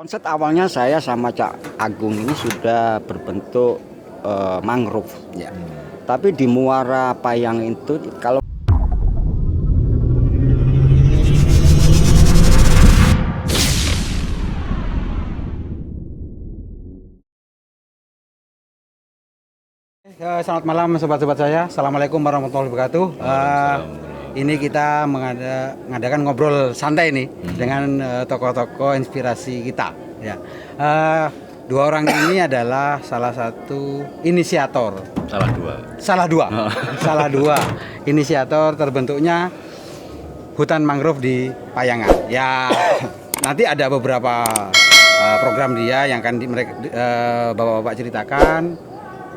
Konsep awalnya saya sama Cak Agung ini sudah berbentuk mangrove ya. Tapi di Muara Payang itu kalau Selamat malam sobat-sobat saya. Assalamualaikum warahmatullahi wabarakatuh. Ini kita mengadakan ngobrol santai nih dengan tokoh-tokoh inspirasi kita. Ya, dua orang ini adalah salah satu inisiator. Salah dua inisiator terbentuknya hutan mangrove di Payangan. Ya, nanti ada beberapa program dia yang akan bapak-bapak ceritakan.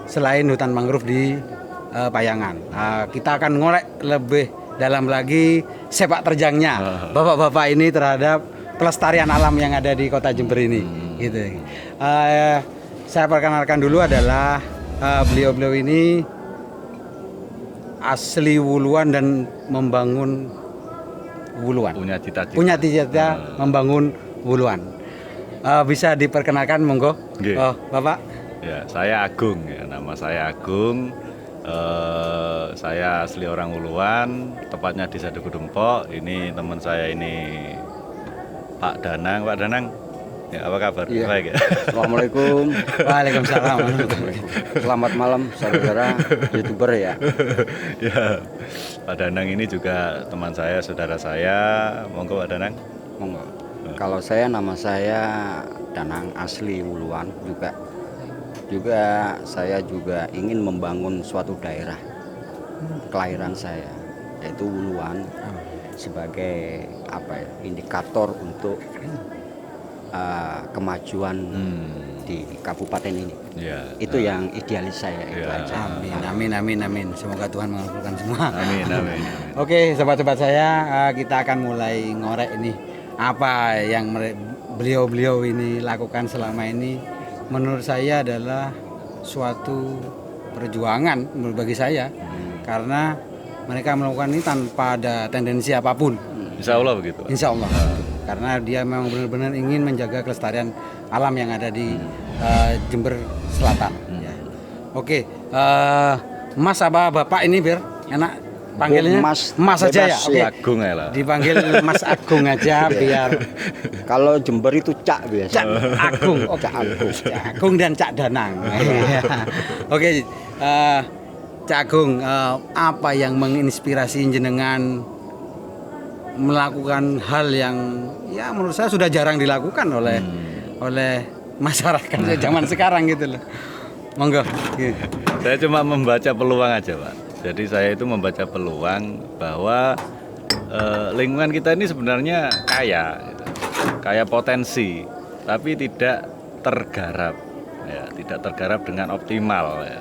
Selain hutan mangrove di Payangan, kita akan ngorek lebih dalam lagi sepak terjangnya bapak-bapak ini terhadap pelestarian alam yang ada di Kota Jember ini. Gitu. Saya perkenalkan dulu adalah beliau-beliau ini asli Wuluan dan membangun Wuluan. Punya cita-cita membangun Wuluan. Bisa diperkenalkan, monggo. Bapak. Ya, saya Agung. Ya, nama saya Agung. Saya asli orang Wuluan, tepatnya di Sadu Gudempok. Ini teman saya ini Pak Danang. Pak Danang, ya, apa kabar? Iya. Baik ya. Assalamualaikum. Waalaikumsalam. Selamat malam saudara YouTuber ya. Ya, Pak Danang ini juga teman saya, saudara saya. Monggo Pak Danang. Monggo. Kalau nama saya Danang, asli Wuluan juga saya juga ingin membangun suatu daerah kelahiran saya, yaitu Wuluan, sebagai indikator untuk kemajuan di kabupaten ini. Ya, Itu yang idealis saya itu aja. Amin. Semoga Tuhan mengabulkan semua. Amin. Oke, sobat-sobat saya, kita akan mulai ngorek ini apa yang beliau-beliau ini lakukan selama ini. Menurut saya adalah suatu perjuangan bagi saya, karena mereka melakukan ini tanpa ada tendensi apapun. Insya Allah begitu. Insya Allah. Karena dia memang benar-benar ingin menjaga kelestarian alam yang ada di Jember Selatan. Ya. Oke, Mas apa Bapak ini biar enak panggilnya? Mas aja ya. Oke. Agung ya lah. Dipanggil Mas Agung aja biar. Kalau Jember itu Cak biasa. Cak Agung. Oh, Cak Agung dan Cak Danang. Oke, Cak Agung, apa yang menginspirasi jenengan melakukan hal yang ya menurut saya sudah jarang dilakukan oleh masyarakat zaman sekarang gitu loh. Monggo. Saya cuma membaca peluang aja, Pak. Jadi saya itu membaca peluang bahwa lingkungan kita ini sebenarnya kaya potensi, tapi tidak tergarap, ya, tidak tergarap dengan optimal. Ya.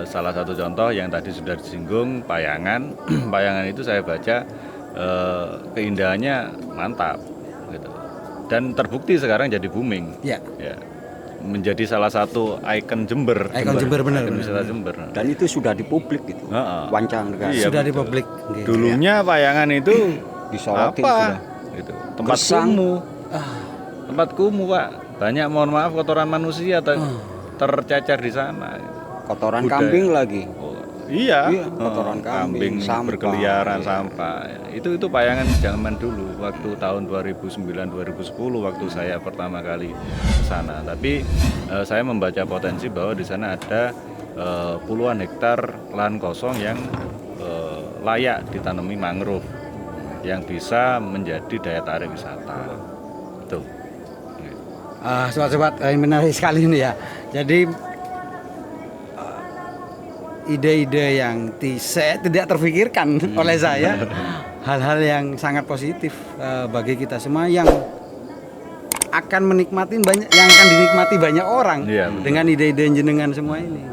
Salah satu contoh yang tadi sudah disinggung Payangan, Payangan itu saya baca keindahannya mantap, gitu. Dan terbukti sekarang jadi booming. Ya. Menjadi salah satu ikon Jember. Benar. Wisata Jember. Dan itu sudah di publik gitu. Wancanegara. Iya, sudah di betul. publik. Gitu, Dulunya Payangan itu Disoroti apa? sudah. Gitu. Tempat Gersang. kumuh. Tempat kumuh, Pak. Banyak, mohon maaf, kotoran manusia tercecer di sana. Kotoran Budaya. kambing lagi. Iya, kotoran kambing, sampah. berkeliaran, sampah. Itu Payangan zaman dulu, waktu tahun 2009-2010 waktu saya pertama kali ke sana. Tapi saya membaca potensi bahwa di sana ada puluhan hektar lahan kosong yang layak ditanami mangrove yang bisa menjadi daya tarik wisata. Tuh. Sobat-sobat, ini menarik sekali ini ya. Jadi ide-ide yang saya tidak terfikirkan oleh saya, hal-hal yang sangat positif bagi kita semua yang akan akan dinikmati banyak orang dengan ide-ide jenengan semua ini.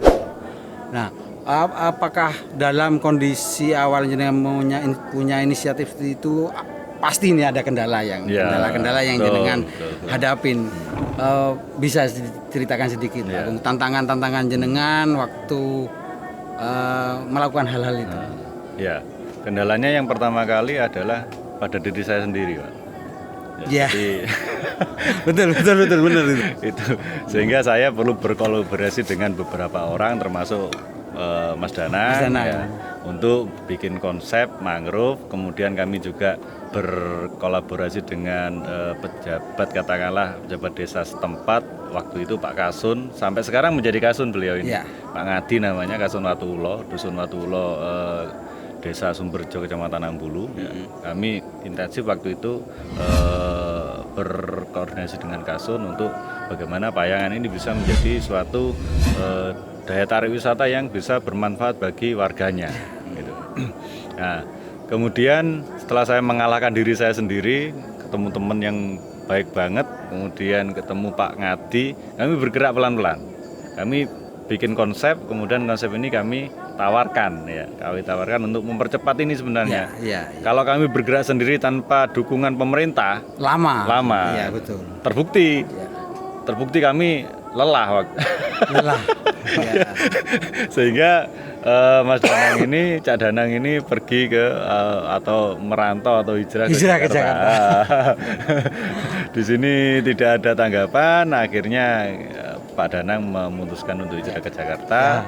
Nah, apakah dalam kondisi awal jenengan punya inisiatif itu pasti ini ada kendala yang jenengan hadapin? Bisa diceritakan sedikit tantangan jenengan waktu melakukan hal-hal itu. Ya, kendalanya yang pertama kali adalah pada diri saya sendiri, Pak. Ya. Jadi betul benar itu. itu sehingga saya perlu berkolaborasi dengan beberapa orang termasuk Mas Danang, Mas Danang. ya, untuk bikin konsep mangrove. Kemudian kami juga berkolaborasi dengan pejabat, katakanlah pejabat desa setempat waktu itu Pak Kasun, sampai sekarang menjadi Kasun beliau ini, Ya. Pak Ngadi namanya, Kasun Watuulo, Dusun Watuulo, Desa Sumberjo, Kecamatan Ambulu. Ya. Kami intensif waktu itu berkoordinasi dengan Kasun untuk bagaimana Payangan ini bisa menjadi suatu daya tarik wisata yang bisa bermanfaat bagi warganya. Gitu. Nah, kemudian setelah saya mengalahkan diri saya sendiri, ketemu teman yang baik banget, kemudian ketemu Pak Ngadi, kami bergerak pelan-pelan. Kami bikin konsep, kemudian konsep ini kami tawarkan, ya, kami tawarkan untuk mempercepat ini sebenarnya. Ya. Kalau kami bergerak sendiri tanpa dukungan pemerintah, Lama. lama. Iya, betul. Terbukti, terbukti kami lelah waktu. Lelah. Ya. Sehingga Mas Danang ini, Cak Danang ini pergi ke atau merantau atau hijrah ke Jakarta. Di sini tidak ada tanggapan, akhirnya Pak Danang memutuskan untuk hijrah ke Jakarta.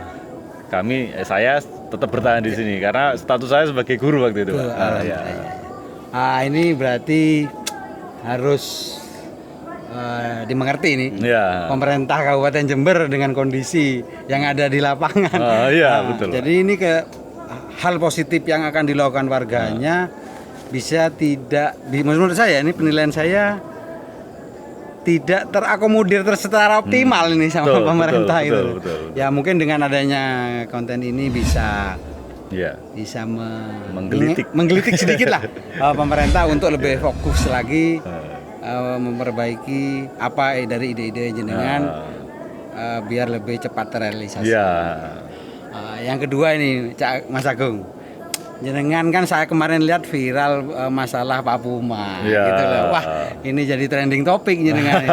Kami, saya tetap bertahan di sini karena status saya sebagai guru waktu itu. Ini berarti harus dimengerti ini. Ya. Pemerintah Kabupaten Jember dengan kondisi yang ada di lapangan. Betul. Jadi ini hal positif yang akan dilakukan warganya bisa tidak, menurut saya ini penilaian saya tidak terakomodir secara optimal ini sama pemerintah itu. Betul. Ya mungkin dengan adanya konten ini bisa menggelitik sedikit lah pemerintah untuk lebih fokus lagi memperbaiki apa dari ide-ide jenengan biar lebih cepat terrealisasi. Yang kedua ini Mas Agung, jenengan kan saya kemarin lihat viral masalah Pak Puma, gitu loh. Wah, ini jadi trending topik jenengan.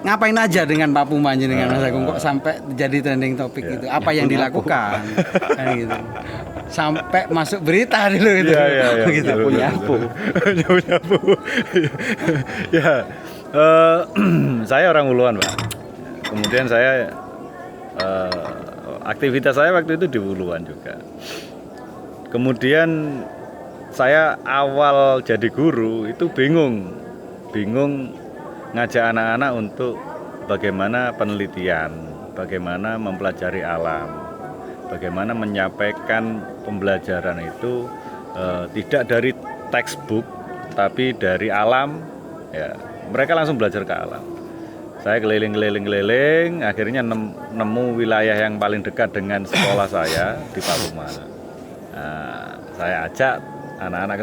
Ngapain aja dengan Pak Puma jenengan Mas Agung kok sampai jadi trending topik itu? Apa yang dilakukan? Kan gitu. Sampai masuk berita dulu itu. Gitu. Nyapu. Saya orang Uluan, Pak. Kemudian saya aktivitas saya waktu itu di Uluan juga. Kemudian saya awal jadi guru itu bingung ngajak anak-anak untuk bagaimana penelitian, bagaimana mempelajari alam, bagaimana menyampaikan pembelajaran itu tidak dari textbook tapi dari alam, ya. Mereka langsung belajar ke alam. Saya keliling, akhirnya nemu wilayah yang paling dekat dengan sekolah saya di Papuma. Nah, saya ajak anak-anak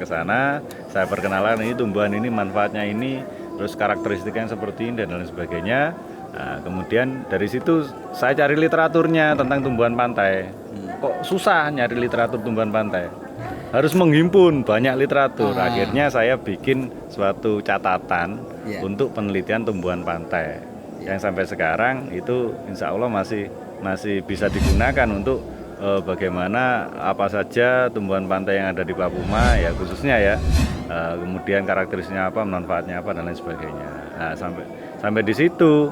ke sana. Saya perkenalkan ini tumbuhan ini, manfaatnya ini, terus karakteristiknya seperti ini dan lain sebagainya. Nah, kemudian dari situ saya cari literaturnya tentang tumbuhan pantai. Kok susah nyari literatur tumbuhan pantai? Harus menghimpun banyak literatur. Akhirnya saya bikin suatu catatan untuk penelitian tumbuhan pantai yang sampai sekarang itu insya Allah masih bisa digunakan untuk bagaimana apa saja tumbuhan pantai yang ada di Papuma, ya khususnya ya, kemudian karakteristiknya apa, manfaatnya apa dan lain sebagainya. Nah, sampai di situ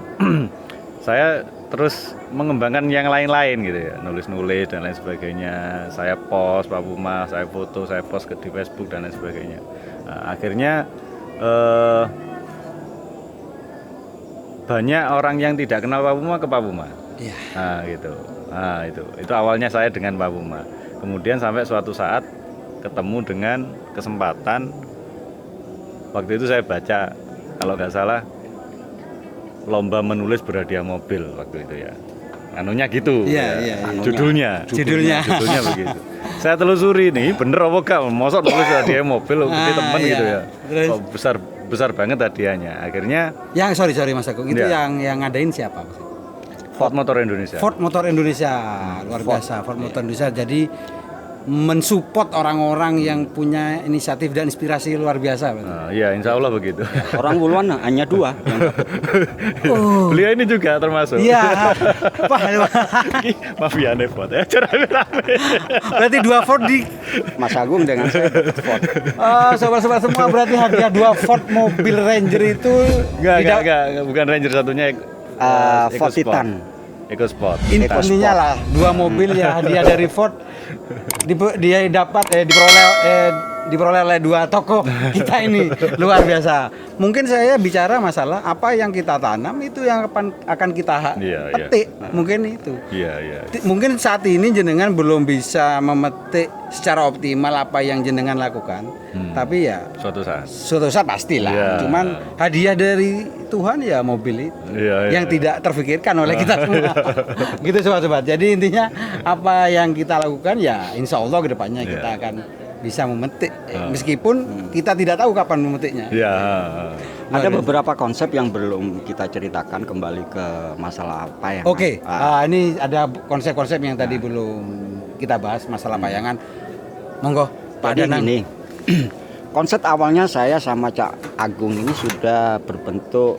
saya terus mengembangkan yang lain-lain gitu ya, nulis-nulis dan lain sebagainya. Saya post Papuma, saya foto, saya post di Facebook dan lain sebagainya. Nah, akhirnya banyak orang yang tidak kenal Papuma ke Papuma. Nah, gitu. Nah, itu awalnya saya dengan Papuma. Kemudian sampai suatu saat ketemu dengan kesempatan, waktu itu saya baca, kalau nggak salah, lomba menulis berhadiah mobil waktu itu ya. Anunya gitu. Judulnya begitu. Saya telusuri nih, bener apa enggak? Mosok nulis hadiah mobil ke teman gitu ya. Kok besar banget hadiahnya. Akhirnya sorry Mas Agung, itu yang ngadain siapa Mas? Ford Motor Indonesia. Ford Motor Indonesia, luar biasa. Ford Motor Indonesia. Jadi mensupport orang-orang yang punya inisiatif dan inspirasi luar biasa. Iya, insya Allah begitu. Orang Wuluan hanya 2 yang dapat. Beliau ini juga termasuk. Iya, Mafia Nepot ya, rame-rame. berarti 2 Ford di Mas Agung dengan saya dapat Ford. sobat-sobat semua, berarti hadiah 2 Ford mobil Ranger itu Enggak, bukan Ranger satunya Ford EcoSport. Titan. EcoSport. intinya lah 2 mobil ya hadiah dari Ford dia dapat diperoleh oleh 2 toko kita ini luar biasa. Mungkin saya bicara masalah apa yang kita tanam itu yang akan kita petik. Mungkin itu. Iya. Mungkin saat ini jenengan belum bisa memetik secara optimal apa yang jenengan lakukan. Tapi ya suatu saat pastilah. Iya. Cuman hadiah dari Tuhan ya mobil itu yang tidak terfikirkan oleh kita semua. Gitu sobat-sobat. Jadi intinya apa yang kita lakukan ya insya Allah kedepannya kita akan bisa memetik meskipun kita tidak tahu kapan memetiknya. Iya. Ada beberapa konsep yang belum kita ceritakan, kembali ke masalah payangan. Oke. Ini ada konsep-konsep yang tadi belum kita bahas masalah payangan. Monggo Pak Jadi Danang. gini, konsep awalnya saya sama Cak Agung ini sudah berbentuk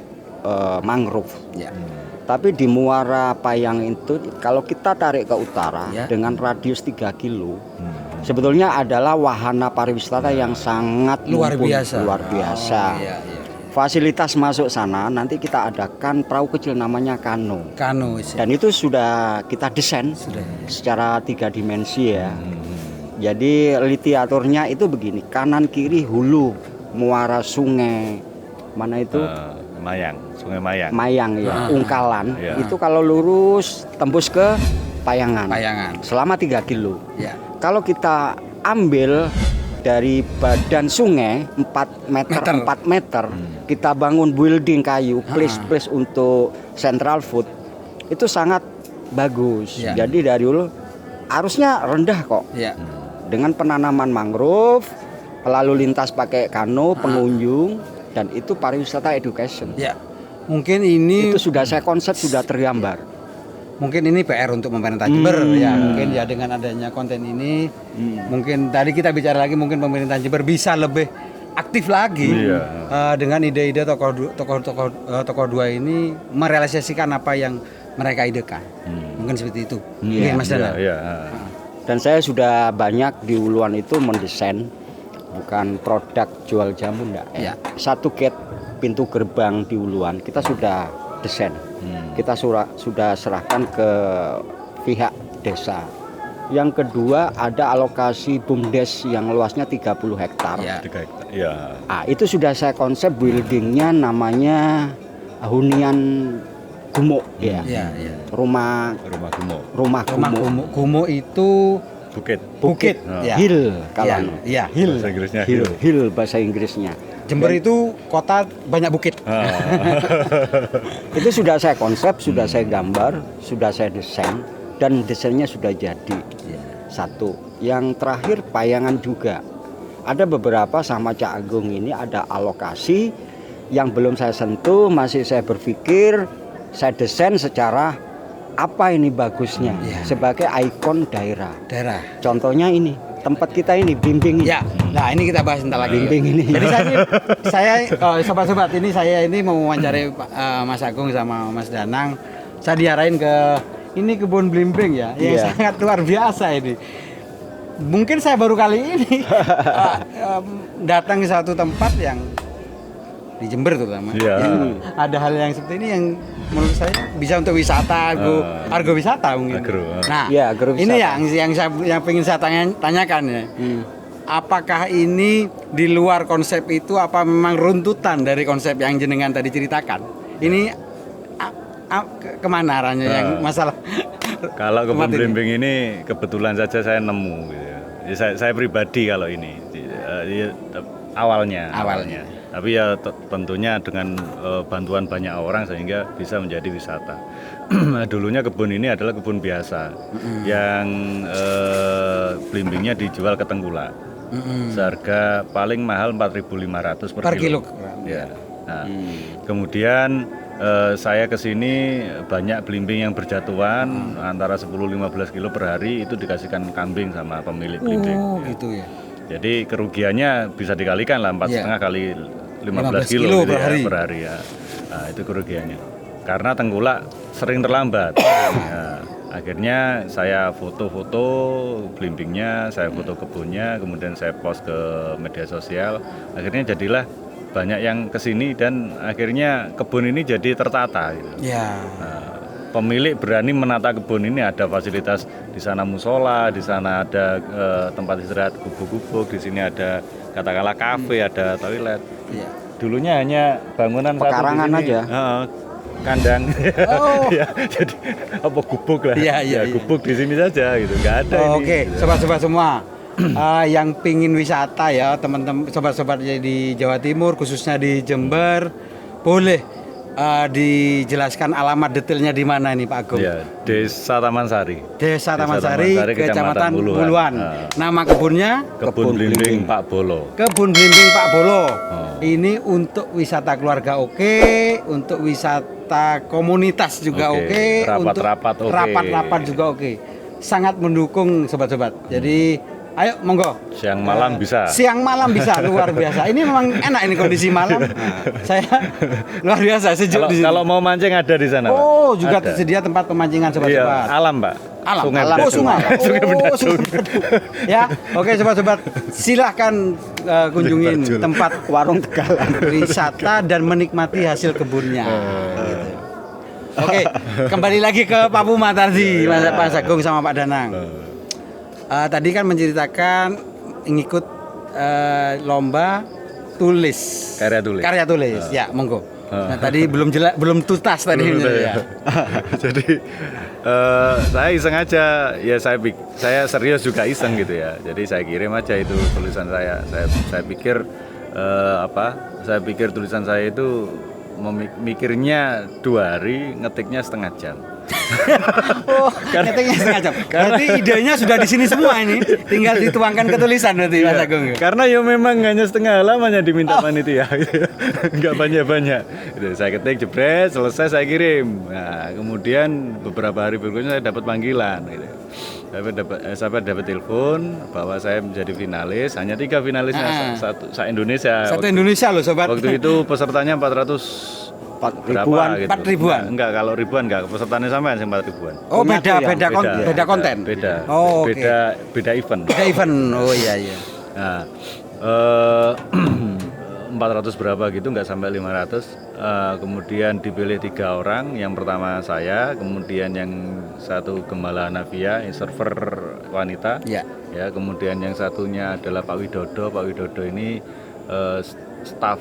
mangrove. Ya. Tapi di muara Payang itu kalau kita tarik ke utara dengan radius 3 kilo, sebetulnya adalah wahana pariwisata yang sangat Luar biasa. Iya. Fasilitas masuk sana nanti kita adakan perahu kecil namanya kano. Dan itu sudah kita desain secara 3 dimensi ya. Jadi literaturnya itu begini, kanan kiri hulu muara sungai mana itu? Sungai Mayang. Mayang ya, Ungkalan. Itu kalau lurus tembus ke Payangan. Selama 3 kilo. Kalau kita ambil dari badan sungai 4 meter, kita bangun building kayu, place untuk central food, itu sangat bagus. Jadi dari dulu arusnya rendah kok. Dengan penanaman mangrove, lalu lintas pakai kano, pengunjung, dan itu pariwisata education. Mungkin ini itu sudah saya konsep, sudah tergambar. Mungkin ini PR untuk pemerintah Jember ya. Mungkin ya dengan adanya konten ini, mungkin tadi kita bicara lagi mungkin pemerintah Jember bisa lebih aktif lagi dengan ide-ide tokoh dua ini merealisasikan apa yang mereka idekan. Mungkin seperti itu. Mas Danang. Dan saya sudah banyak di Wuluan itu mendesain, bukan produk jual jamu enggak. Satu gate pintu gerbang di Wuluan kita sudah desain. Kita sudah serahkan ke pihak desa. Yang kedua ada alokasi BUMDes yang luasnya 30 hektar. Itu sudah saya konsep buildingnya namanya Hunian Gumo Rumah Gumo. Gumo itu bukit. Hill kalau hill bahasa Inggrisnya. Jember itu kota banyak bukit. Itu sudah saya konsep, sudah saya gambar, sudah saya desain, dan desainnya sudah jadi. Satu. Yang terakhir Payangan juga. Ada beberapa sama Cak Agung ini ada alokasi yang belum saya sentuh, masih saya berpikir, saya desain secara apa ini bagusnya sebagai ikon daerah. Contohnya ini tempat kita ini, Blimbing ini. Nah ini kita bahas entar lagi. Blimbing ini. Jadi saya sobat-sobat ini saya ini mau mewawancari Mas Agung sama Mas Danang. Saya diarahin ke ini kebun Blimbing ya, yang sangat luar biasa ini. Mungkin saya baru kali ini datang ke satu tempat yang di Jember terutama. Ada hal yang seperti ini yang menurut saya bisa untuk wisata, argo wisata mungkin. Ini yang pengen saya tanyakan ya. Apakah ini di luar konsep itu, apa memang runtutan dari konsep yang jenengan tadi ceritakan? Ini kemana arahnya yang masalah? Kalau kebun Blimbing ini kebetulan saja saya nemu. Gitu. Saya pribadi kalau ini awalnya. Tapi ya tentunya dengan bantuan banyak orang sehingga bisa menjadi wisata. Dulunya kebun ini adalah kebun biasa yang blimbingnya dijual ke Tengkulak. Seharga paling mahal 4.500 per kilo. Kemudian saya kesini banyak belimbing yang berjatuhan antara 10-15 kilo per hari itu dikasihkan kambing sama pemilik belimbing. Oh gitu ya. Jadi kerugiannya bisa dikalikan lah 4,5 kali 15 kilo gitu ya, per hari ya. Nah, itu kerugiannya. Karena tengkulak sering terlambat. Nah, akhirnya saya foto-foto belimbingnya, saya foto kebunnya, kemudian saya post ke media sosial. Akhirnya jadilah banyak yang kesini dan akhirnya kebun ini jadi tertata. Gitu. Ya. Nah, pemilik berani menata kebun ini, ada fasilitas di sana musola, di sana ada tempat istirahat gubuk-gubuk, di sini ada katakanlah kafe, ada toilet. Ya. Dulunya hanya bangunan pekarangan satu di sini, aja. Kandang. Oh. Ya, jadi apa gubuk lah. Iya, iya, iya. Gubuk di sini saja gitu, nggak ada ini. Oke, Gitu. sobat-sobat semua. Yang pingin wisata ya teman-teman sobat-sobat di Jawa Timur khususnya di Jember boleh dijelaskan alamat detailnya di mana ini Pak Agung? Ya, Desa Taman Sari. Desa Taman Sari, Kecamatan Buluhan. Buluhan. Nama kebunnya Kebun Belimbing Pak Bolo. Kebun Belimbing Pak Bolo. Oh. Ini untuk wisata keluarga oke, untuk wisata komunitas juga oke, Rapat-rapat untuk oke. rapat-rapat juga oke. Sangat mendukung sobat-sobat. Jadi ayo monggo. Siang malam bisa. Siang malam bisa, luar biasa. Ini memang enak ini kondisi malam. Saya luar biasa sejuk di sini. Kalau mau mancing ada di sana, Pak. Oh, juga Ada. tersedia tempat pemancingan Iya, sobat-sobat. alam, Pak. Alam, Sungai alam. Oh, Bedadung. sungai. Sungai Oh, Bedadung. sungai Bedadung. Ya, oke sobat-sobat, silahkan kunjungin tempat Warung Tegalan. wisata dan menikmati hasil kebunnya. Gitu. Oke, kembali lagi ke Pak Puma tadi, Mas Agung sama Pak Danang. Tadi kan menceritakan ngikut lomba tulis. Karya tulis. Ya, monggo. Nah, tadi belum tuntas tadi ya. Jadi saya iseng aja, ya saya serius juga iseng gitu ya. Jadi saya kirim aja itu tulisan saya. Saya pikir Saya pikir tulisan saya itu mikirnya 2 hari, ngetiknya setengah jam. Oh, ngetiknya setengah jam. Berarti idenya sudah di sini semua ini, tinggal dituangkan ke tulisan berarti Mas Agung. Karena ya memang hanya setengah halaman yang diminta panitia, nggak banyak-banyak. Gitu, saya ketik jebret, selesai saya kirim. Nah, kemudian beberapa hari berikutnya saya dapat panggilan. Gitu. Saya dapat telepon bahwa saya menjadi finalis, hanya 3 finalisnya satu Indonesia. Satu Indonesia loh sobat. Waktu itu pesertanya 400 ribuan, gitu. 4 ribuan. Enggak, kalau ribuan enggak, pesertanya sampai 4 ribuan. Oh, beda konten. Beda. Oh, oke. Beda event. Beda event. Oh iya. Nah, 400 berapa gitu, nggak sampai 500. Kemudian dipilih 3 orang. Yang pertama saya, kemudian yang satu Gemala Navia, server wanita. Ya. Ya, kemudian yang satunya adalah Pak Widodo. Pak Widodo ini staf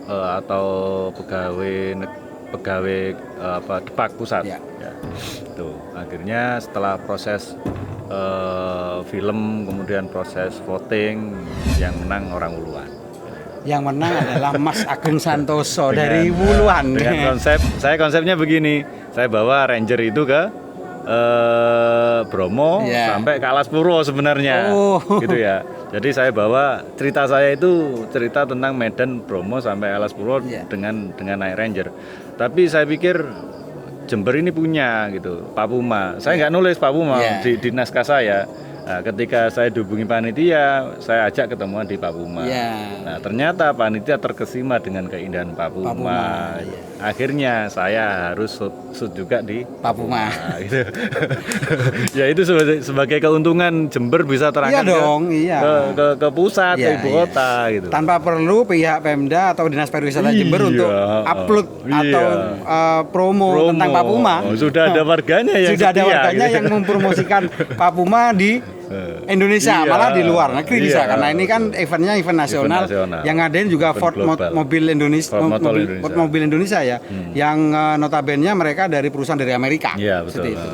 atau pegawai Depak pusat. Ya. Ya. Tuh, akhirnya setelah proses film, kemudian proses voting, yang menang orang Wuluan. Yang menang adalah Mas Agung Santoso dari Wuluan. Dengan konsepnya begini, saya bawa Ranger itu ke Bromo sampai ke Alas Purwo sebenarnya, gitu ya. Jadi saya bawa cerita saya itu cerita tentang Medan Bromo sampai Alas Purwo dengan naik Ranger. Tapi saya pikir Jember ini punya gitu Pak Puma. Saya nggak nulis Pak Puma di naskah saya. Nah, ketika saya dihubungi panitia, saya ajak ketemuan di Pak Puma. Nah, ternyata panitia terkesima dengan keindahan Pak Puma. Akhirnya saya harus shoot juga di Pak Puma. Nah, gitu. Ya itu sebagai keuntungan Jember bisa terangkat ke pusat, ke ibu kota gitu. Tanpa perlu pihak Pemda atau Dinas Pariwisata Jember untuk upload atau promo tentang Pak Puma. Sudah ada warganya yang yang mempromosikan Pak Puma di Indonesia, malah di luar negeri bisa, karena ini kan eventnya event nasional. Yang ngadain juga Ford Mobil Indonesia ya, yang notabene mereka dari perusahaan dari Amerika. Betul. Itu.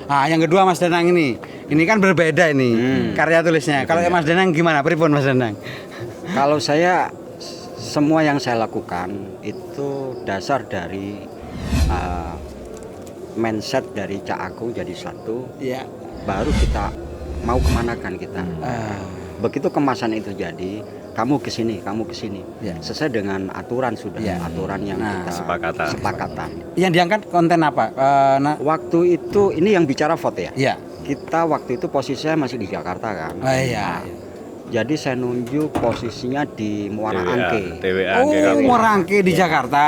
Nah, yang kedua Mas Danang ini kan berbeda ini karya tulisnya. Kalau Mas Danang gimana, pripun Mas Danang? Kalau saya, semua yang saya lakukan itu dasar dari mindset dari Cak Agung jadi satu. Baru kita mau kemana kan kita. Begitu kemasan itu jadi, kamu ke sini, kamu ke sini. Ya. Sesuai dengan aturan sudah, Ya. aturan yang Nah, kita Kesepakatan. Yang diangkat konten apa? Waktu itu ini yang bicara foto ya. Iya. Kita waktu itu posisinya masih di Jakarta kan. Oh, iya. Jadi saya nunjuk posisinya di Muara Angke. TWA Angke. Oh, Morangke di Jakarta.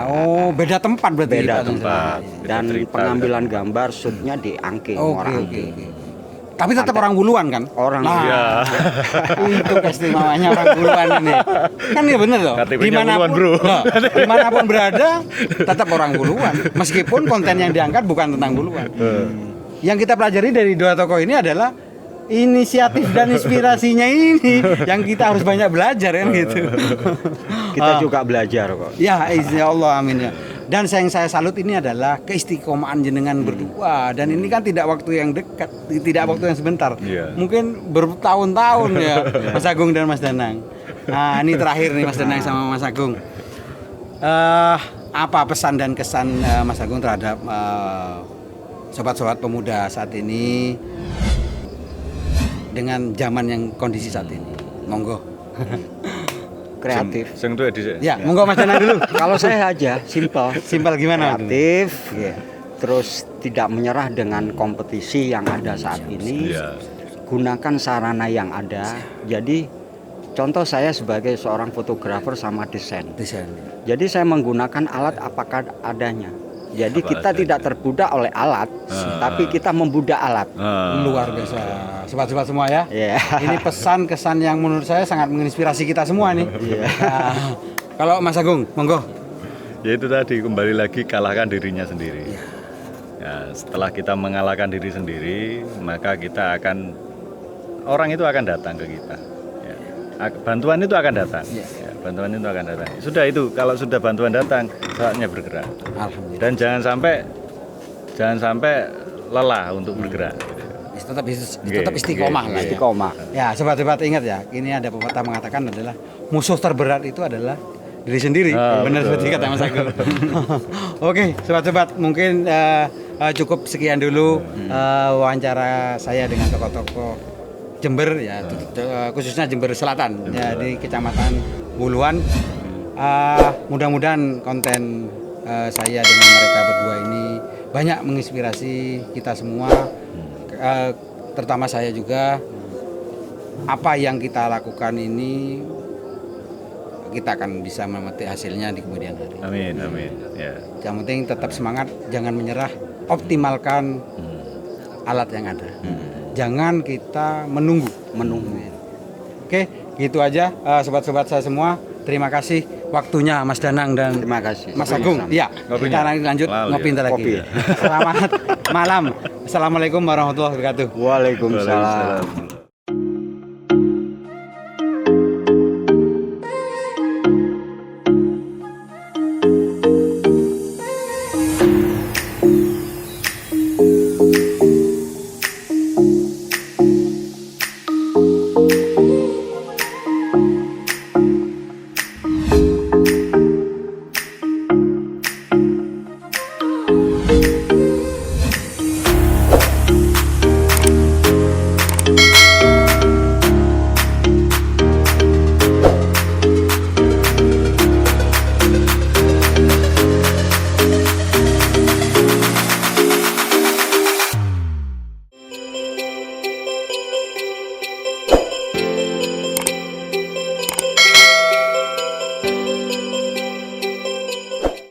Oh, beda tempat berarti. Beda Pak? tempat. Dan Beda cerita, pengambilan gambar shootnya di Angke, Muara Oke, Angke. oke. Tapi tetap orang Buluan kan? Orang Nah, Iya. itu keistimewanya orang Buluan ini. Kan ya bener loh. KTP-nya Buluan, bro. Nah, dimanapun berada, tetap orang Buluan. Meskipun konten yang diangkat bukan tentang Buluan. Yang kita pelajari dari dua tokoh ini adalah inisiatif dan inspirasinya ini yang kita harus banyak belajar kan gitu. Kita juga belajar kok. Ya, insya Allah, amin ya. Dan yang saya salut ini adalah keistiqomahan jenengan berdua. Dan ini kan tidak waktu yang dekat, tidak waktu yang sebentar. Iya. Mungkin bertahun-tahun ya, Mas Agung dan Mas Danang. Nah, ini terakhir nih Mas Danang sama Mas Agung. Apa pesan dan kesan Mas Agung terhadap sobat-sobat pemuda saat ini dengan zaman yang kondisi saat ini? Monggo. Kreatif. Sing tuh di Ya, monggo Mas Danang dulu. Kalau saya aja simpel, Simpel gimana? kreatif, terus tidak menyerah dengan kompetisi yang ada saat ini. Iya. Gunakan sarana yang ada. Jadi contoh saya sebagai seorang fotografer sama desain. Desain. Jadi saya menggunakan alat apakah adanya. Jadi Apa kita adanya. tidak terbudak oleh alat, tapi kita membudak alat. Luar biasa, sobat-sobat semua ya. Iya. Ini pesan kesan yang menurut saya sangat menginspirasi kita semua nih. Nah, kalau Mas Agung, monggo. Ya itu tadi, kembali lagi kalahkan dirinya sendiri. Ya, setelah kita mengalahkan diri sendiri, maka kita akan, orang itu akan datang ke kita. Ya. Bantuan itu akan datang. Ya. Ya, bantuan itu akan datang. Sudah itu, kalau sudah bantuan datang, saatnya bergerak. Alhamdulillah. Dan jangan sampai lelah untuk bergerak. Tetap Oke, istiqomah oke, lah ya. Istiqomah. Ya, sobat-sobat ingat ya, ini ada pepatah mengatakan adalah musuh terberat itu adalah diri sendiri. Benar betul. seperti kata Mas Agung. Oke, sobat-sobat, mungkin cukup sekian dulu wawancara saya dengan tokoh-tokoh Jember ya, khususnya Jember Selatan ya, di Kecamatan Buluan. Mudah-mudahan konten saya dengan mereka berdua ini banyak menginspirasi kita semua, terutama saya juga. Apa yang kita lakukan ini kita akan bisa memetik hasilnya di kemudian hari. Amin, amin. Ya. Yang penting tetap semangat, jangan menyerah, optimalkan alat yang ada. Jangan kita menunggu. Oke, gitu aja sobat-sobat saya semua. Terima kasih waktunya Mas Danang dan Terima kasih. Mas Agung. Iya, Ngopinya. kita lanjut Lalu ngopi ya. lagi. Kopi. Selamat malam. Assalamualaikum warahmatullahi wabarakatuh. Waalaikumsalam. Waalaikumsalam.